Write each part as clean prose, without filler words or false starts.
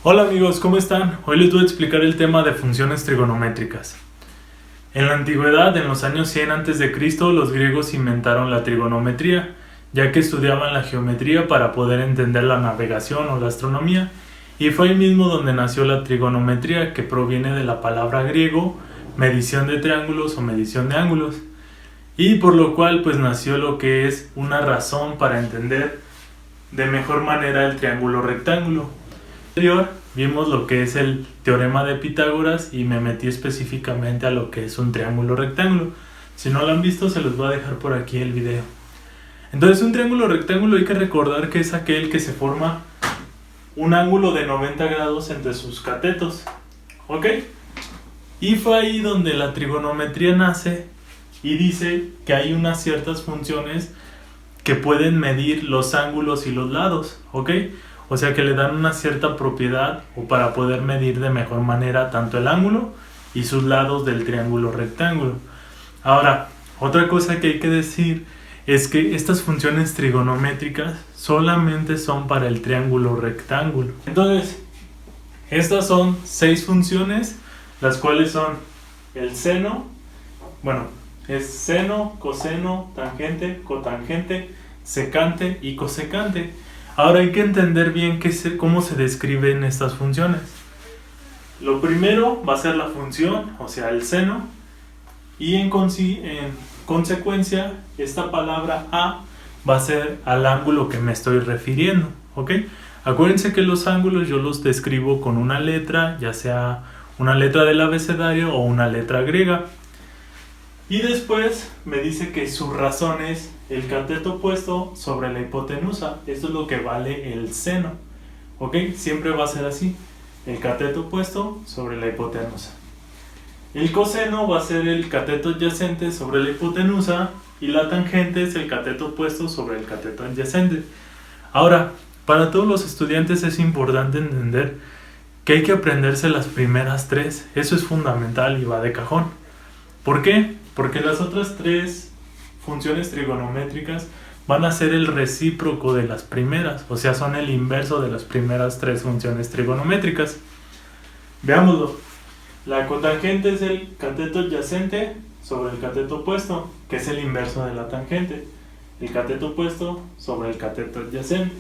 Hola amigos, ¿cómo están? Hoy les voy a explicar el tema de funciones trigonométricas. En la antigüedad, en los años 100 a.C., los griegos inventaron la trigonometría, ya que estudiaban la geometría para poder entender la navegación o la astronomía, y fue ahí mismo donde nació la trigonometría, que proviene de la palabra griego medición de triángulos o medición de ángulos, y por lo cual pues nació lo que es una razón para entender de mejor manera el triángulo rectángulo. Anterior vimos lo que es el teorema de Pitágoras y me metí específicamente a lo que es un triángulo rectángulo. Si no lo han visto, se los voy a dejar por aquí el video. Entonces, un triángulo rectángulo hay que recordar que es aquel que se forma un ángulo de 90 grados entre sus catetos, ¿ok? Y fue ahí donde la trigonometría nace y dice que hay unas ciertas funciones que pueden medir los ángulos y los lados, ¿ok? O sea que le dan una cierta propiedad o para poder medir de mejor manera tanto el ángulo y sus lados del triángulo rectángulo. Ahora, otra cosa que hay que decir es que estas funciones trigonométricas solamente son para el triángulo rectángulo. Entonces, estas son 6 funciones, las cuales son el seno, es seno, coseno, tangente, cotangente, secante y cosecante. Ahora hay que entender bien cómo se describen estas funciones. Lo primero va a ser la función, o sea, el seno, y en consecuencia, esta palabra A va a ser al ángulo que me estoy refiriendo, ¿ok? Acuérdense que los ángulos yo los describo con una letra, ya sea una letra del abecedario o una letra griega. Y después me dice que su razón es el cateto opuesto sobre la hipotenusa. Esto es lo que vale el seno. ¿Ok? Siempre va a ser así. El cateto opuesto sobre la hipotenusa. El coseno va a ser el cateto adyacente sobre la hipotenusa. Y la tangente es el cateto opuesto sobre el cateto adyacente. Ahora, para todos los estudiantes es importante entender que hay que aprenderse las primeras 3. Eso es fundamental y va de cajón. ¿Por qué? Porque las otras 3 funciones trigonométricas van a ser el recíproco de las primeras, o sea, son el inverso de las primeras 3 funciones trigonométricas. Veámoslo. La cotangente es el cateto adyacente sobre el cateto opuesto, que es el inverso de la tangente. El cateto opuesto sobre el cateto adyacente.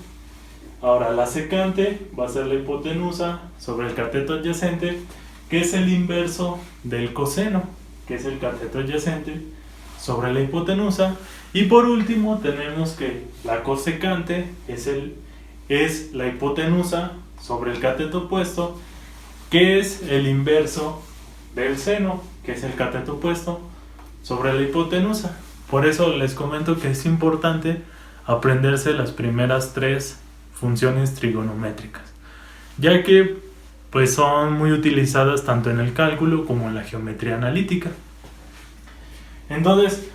Ahora, la secante va a ser la hipotenusa sobre el cateto adyacente, que es el inverso del coseno, que es el cateto adyacente sobre la hipotenusa. Y por último tenemos que la cosecante es la hipotenusa sobre el cateto opuesto, que es el inverso del seno, que es el cateto opuesto sobre la hipotenusa. Por eso les comento que es importante aprenderse las primeras 3 funciones trigonométricas, ya que pues son muy utilizadas tanto en el cálculo como en la geometría analítica. Entonces,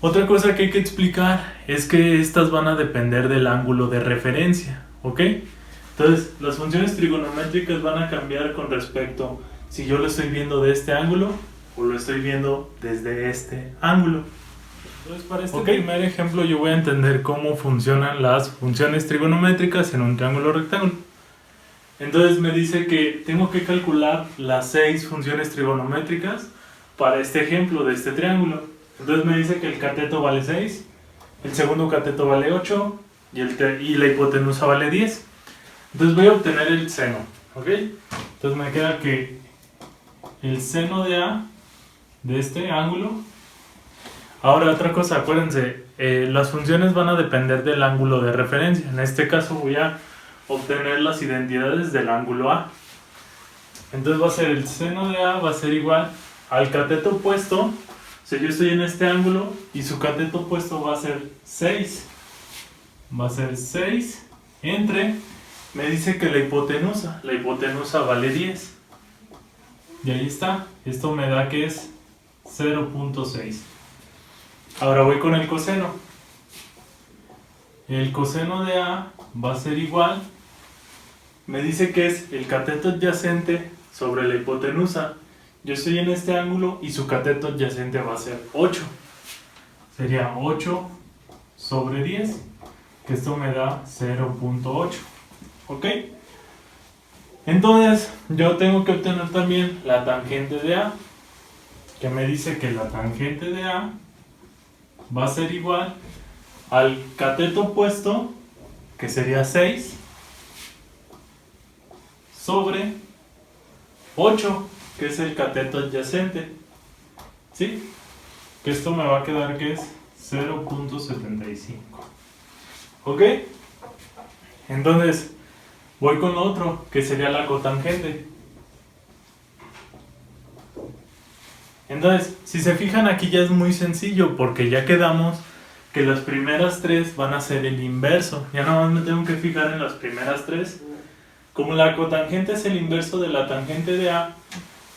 otra cosa que hay que explicar es que estas van a depender del ángulo de referencia, ¿ok? Entonces, las funciones trigonométricas van a cambiar con respecto si yo lo estoy viendo de este ángulo o lo estoy viendo desde este ángulo. Entonces, para este primer ejemplo yo voy a entender cómo funcionan las funciones trigonométricas en un triángulo rectángulo. Entonces me dice que tengo que calcular las 6 funciones trigonométricas para este ejemplo de este triángulo. Entonces me dice que el cateto vale 6, el segundo cateto vale 8 y la hipotenusa vale 10. Entonces voy a obtener el seno, ¿ok? Entonces me queda que el seno de A de este ángulo. Ahora otra cosa, acuérdense, las funciones van a depender del ángulo de referencia. En este caso voy a obtener las identidades del ángulo A. Entonces va a ser el seno de A va a ser igual al cateto opuesto. O sea, yo estoy en este ángulo y su cateto opuesto va a ser 6. Va a ser 6 entre, me dice que la hipotenusa vale 10. Y ahí está. Esto me da que es 0.6. Ahora voy con el coseno. El coseno de A va a ser igual, me dice que es el cateto adyacente sobre la hipotenusa. Yo estoy en este ángulo y su cateto adyacente va a ser 8. Sería 8 sobre 10, que esto me da 0.8. ¿Ok? Entonces yo tengo que obtener también la tangente de A, que me dice que la tangente de A va a ser igual al cateto opuesto, que sería 6, sobre 8, que es el cateto adyacente. ¿Sí? Que esto me va a quedar que es 0.75. ¿Ok? Entonces, voy con lo otro, que sería la cotangente. Entonces, si se fijan aquí ya es muy sencillo, porque ya quedamos que las primeras tres van a ser el inverso. Ya nada más me tengo que fijar en las primeras tres. Como la cotangente es el inverso de la tangente de A,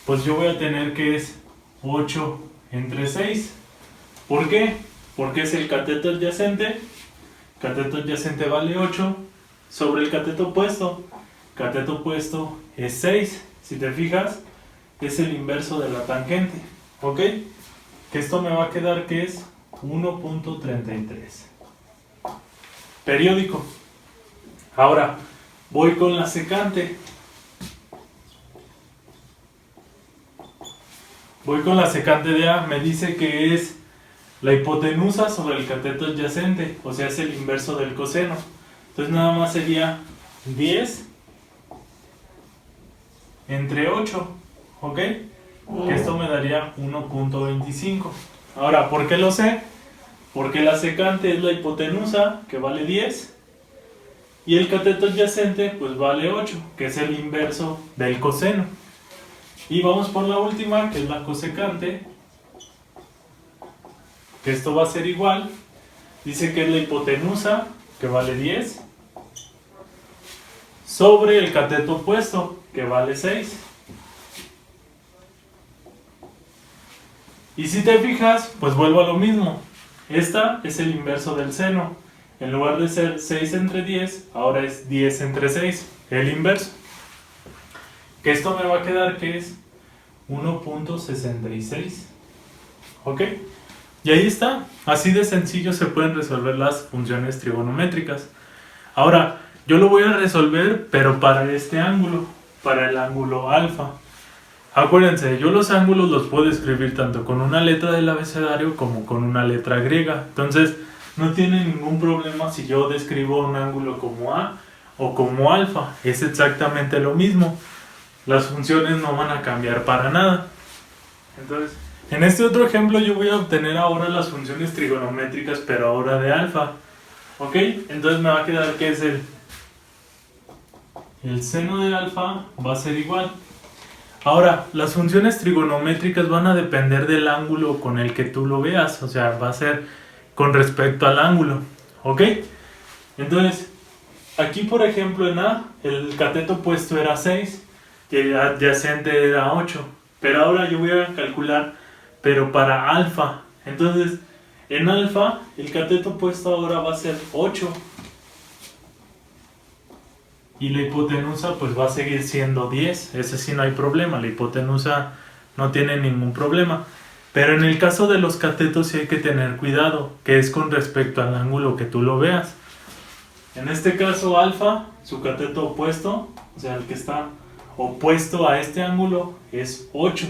pues yo voy a tener que es 8 entre 6. ¿Por qué? Porque es el cateto adyacente. Cateto adyacente vale 8 sobre el cateto opuesto. Cateto opuesto es 6. Si te fijas, es el inverso de la tangente. ¿Ok? Que esto me va a quedar que es 1.33. Periódico. Ahora, voy con la secante. Voy con la secante de A. Me dice que es la hipotenusa sobre el cateto adyacente. O sea, es el inverso del coseno. Entonces nada más sería 10 entre 8. ¿Ok? Que esto me daría 1.25. Ahora, ¿por qué lo sé? Porque la secante es la hipotenusa, que vale 10. Y el cateto adyacente, pues vale 8, que es el inverso del coseno. Y vamos por la última, que es la cosecante. Que esto va a ser igual. Dice que es la hipotenusa, que vale 10. Sobre el cateto opuesto, que vale 6. Y si te fijas, pues vuelvo a lo mismo. Esta es el inverso del seno. En lugar de ser 6 entre 10, ahora es 10 entre 6. El inverso. Que esto me va a quedar que es 1.66. ¿Ok? Y ahí está. Así de sencillo se pueden resolver las funciones trigonométricas. Ahora, yo lo voy a resolver, pero para este ángulo. Para el ángulo alfa. Acuérdense, yo los ángulos los puedo escribir tanto con una letra del abecedario como con una letra griega. Entonces, no tiene ningún problema si yo describo un ángulo como A o como alfa. Es exactamente lo mismo. Las funciones no van a cambiar para nada. Entonces, en este otro ejemplo yo voy a obtener ahora las funciones trigonométricas, pero ahora de alfa. ¿Ok? Entonces me va a quedar que es el seno de alfa va a ser igual. Ahora, las funciones trigonométricas van a depender del ángulo con el que tú lo veas. O sea, va a ser con respecto al ángulo. ¿Ok? Entonces, aquí por ejemplo en A, el cateto opuesto era 6 y el adyacente era 8. Pero ahora yo voy a calcular, pero para alfa. Entonces, en alfa, el cateto opuesto ahora va a ser 8. Y la hipotenusa pues va a seguir siendo 10. Ese sí no hay problema. La hipotenusa no tiene ningún problema. Pero en el caso de los catetos sí hay que tener cuidado, que es con respecto al ángulo que tú lo veas. En este caso alfa, su cateto opuesto, o sea el que está opuesto a este ángulo, es 8.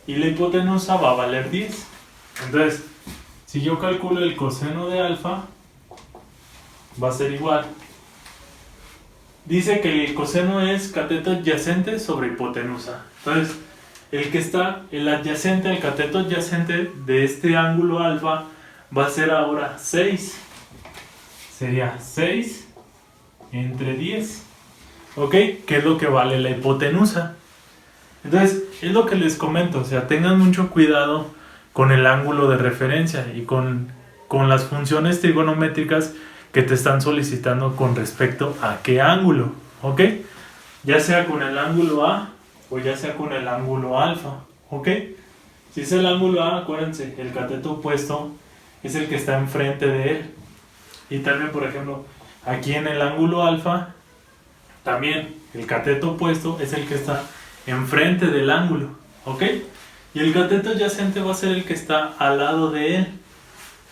Y la hipotenusa va a valer 10. Entonces, si yo calculo el coseno de alfa, va a ser igual. Dice que el coseno es cateto adyacente sobre hipotenusa. Entonces, el adyacente, el cateto adyacente de este ángulo alfa va a ser ahora 6. Sería 6 entre 10. ¿Ok? Que es lo que vale la hipotenusa. Entonces, es lo que les comento. O sea, tengan mucho cuidado con el ángulo de referencia y con las funciones trigonométricas que te están solicitando con respecto a qué ángulo, ¿ok? Ya sea con el ángulo A o ya sea con el ángulo alfa, ¿ok? Si es el ángulo A, acuérdense, el cateto opuesto es el que está enfrente de él. Y también, por ejemplo, aquí en el ángulo alfa, también el cateto opuesto es el que está enfrente del ángulo, ¿ok? Y el cateto adyacente va a ser el que está al lado de él.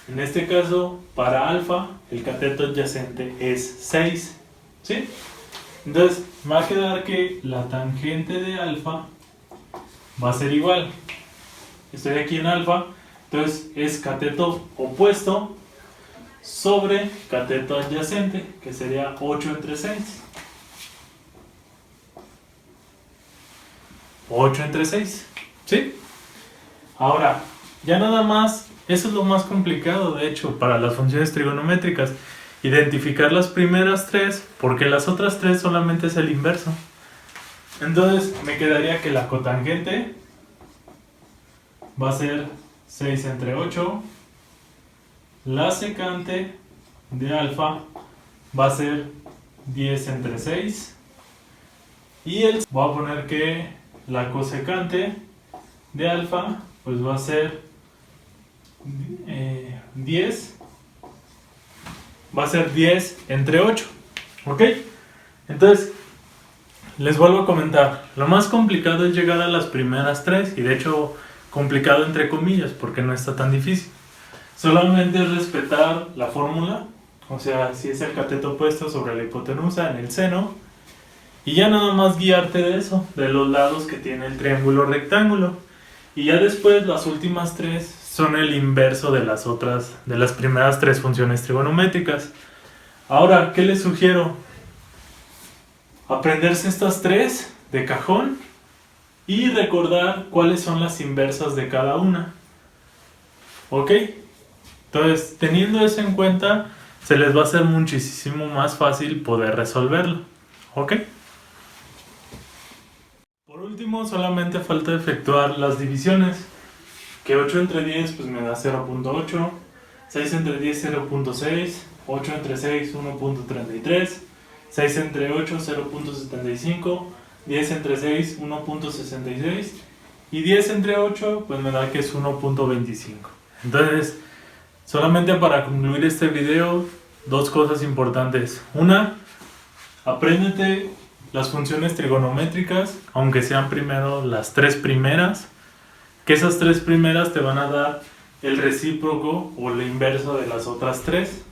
En este caso, para alfa, el cateto adyacente es 6. ¿Sí? Entonces me va a quedar que la tangente de alfa va a ser igual. Estoy aquí en alfa, entonces es cateto opuesto sobre cateto adyacente, que sería 8 entre 6. 8 entre 6, ¿sí? Ahora, ya nada más, eso es lo más complicado, de hecho, para las funciones trigonométricas. Identificar las primeras tres, porque las otras tres solamente es el inverso. Entonces, me quedaría que la cotangente va a ser 6 entre 8. La secante de alfa va a ser 10 entre 6. Y voy a poner que la cosecante de alfa pues va a ser 10. Va a ser 10 entre 8. ¿Ok? Entonces, les vuelvo a comentar. Lo más complicado es llegar a las primeras tres. Y de hecho, complicado entre comillas, porque no está tan difícil. Solamente es respetar la fórmula. O sea, si es el cateto opuesto sobre la hipotenusa en el seno. Y ya nada más guiarte de eso, de los lados que tiene el triángulo rectángulo. Y ya después las últimas tres son el inverso de las primeras tres funciones trigonométricas. Ahora, ¿qué les sugiero? Aprenderse estas tres de cajón y recordar cuáles son las inversas de cada una. ¿Ok? Entonces, teniendo eso en cuenta, se les va a hacer muchísimo más fácil poder resolverlo. ¿Ok? Por último, solamente falta efectuar las divisiones. Que 8 entre 10 pues me da 0.8, 6 entre 10 0.6, 8 entre 6 1.33, 6 entre 8 0.75, 10 entre 6 1.66 y 10 entre 8 pues me da que es 1.25. Entonces, solamente para concluir este video, dos cosas importantes. Una, apréndete las funciones trigonométricas, aunque sean primero las tres primeras, que esas tres primeras te van a dar el recíproco o el inverso de las otras tres.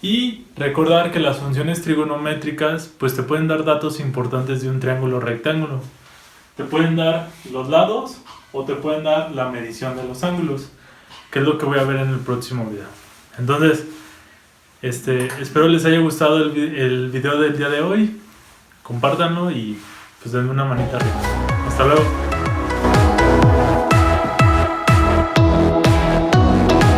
Y recordar que las funciones trigonométricas pues te pueden dar datos importantes de un triángulo rectángulo. Te pueden dar los lados o te pueden dar la medición de los ángulos, que es lo que voy a ver en el próximo video. Entonces, espero les haya gustado el video del día de hoy. Compártanlo y pues denme una manita arriba. Hasta luego.